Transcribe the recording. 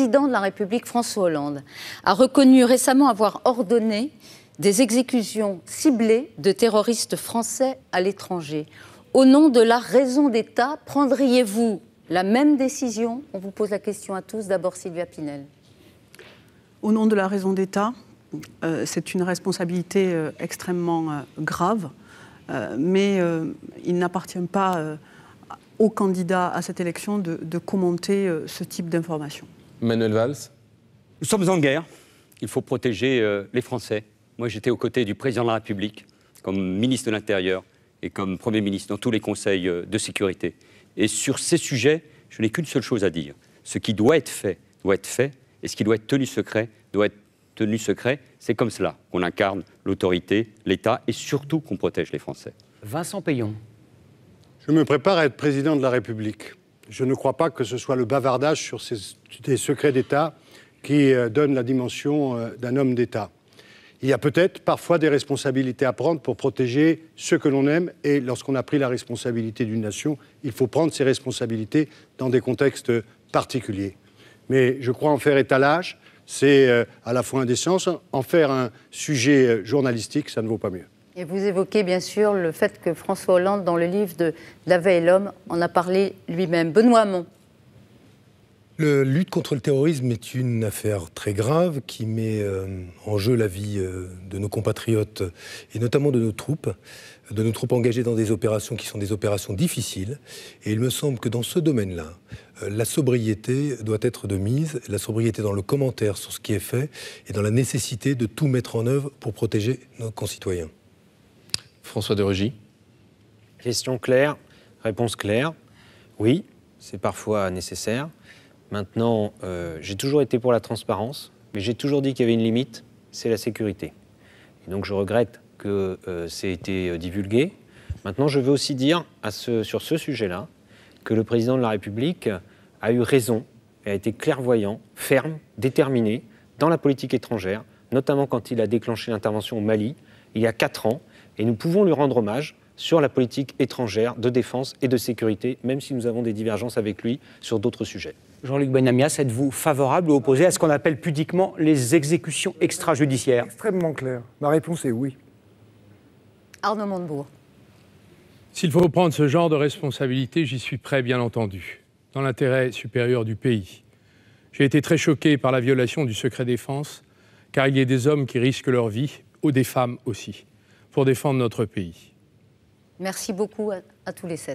président de la République, François Hollande, a reconnu récemment avoir ordonné des exécutions ciblées de terroristes français à l'étranger. Au nom de la raison d'État, prendriez-vous la même décision? On vous pose la question à tous. D'abord, Sylvia Pinel. Au nom de la raison d'État, c'est une responsabilité extrêmement grave, mais il n'appartient pas aux candidats à cette élection de commenter ce type d'informations. Manuel Valls. Nous sommes en guerre. Il faut protéger les Français. Moi, j'étais aux côtés du président de la République, comme ministre de l'Intérieur et comme Premier ministre dans tous les conseils de sécurité. Et sur ces sujets, je n'ai qu'une seule chose à dire. Ce qui doit être fait, et ce qui doit être tenu secret, doit être tenu secret. C'est comme cela qu'on incarne l'autorité, l'État, et surtout qu'on protège les Français. Vincent Peillon. Je me prépare à être président de la République. Je ne crois pas que ce soit le bavardage sur des secrets d'État qui donne la dimension d'un homme d'État. Il y a peut-être parfois des responsabilités à prendre pour protéger ceux que l'on aime, et lorsqu'on a pris la responsabilité d'une nation, il faut prendre ses responsabilités dans des contextes particuliers. Mais je crois en faire étalage, c'est à la fois indécence. En faire un sujet journalistique, ça ne vaut pas mieux. Et vous évoquez bien sûr le fait que François Hollande, dans le livre de La veille et l'homme, en a parlé lui-même. Benoît Hamon. La lutte contre le terrorisme est une affaire très grave qui met en jeu la vie de nos compatriotes et notamment de nos troupes engagées dans des opérations qui sont des opérations difficiles. Et il me semble que dans ce domaine-là, la sobriété doit être de mise, la sobriété dans le commentaire sur ce qui est fait et dans la nécessité de tout mettre en œuvre pour protéger nos concitoyens. François de Rugy. Question claire, réponse claire. Oui, c'est parfois nécessaire. Maintenant, j'ai toujours été pour la transparence, mais j'ai toujours dit qu'il y avait une limite, c'est la sécurité. Et donc je regrette que ça ait été divulgué. Maintenant, je veux aussi dire sur ce sujet-là que le président de la République a eu raison et a été clairvoyant, ferme, déterminé dans la politique étrangère, notamment quand il a déclenché l'intervention au Mali il y a 4 ans. Et nous pouvons lui rendre hommage sur la politique étrangère, de défense et de sécurité, même si nous avons des divergences avec lui sur d'autres sujets. Jean-Luc Benamias, êtes-vous favorable ou opposé à ce qu'on appelle pudiquement les exécutions extrajudiciaires? Extrêmement clair. Ma réponse est oui. Arnaud Montebourg. S'il faut prendre ce genre de responsabilité, j'y suis prêt, bien entendu, dans l'intérêt supérieur du pays. J'ai été très choqué par la violation du secret défense, car il y a des hommes qui risquent leur vie, ou des femmes aussi, pour défendre notre pays. Merci beaucoup à tous les 7.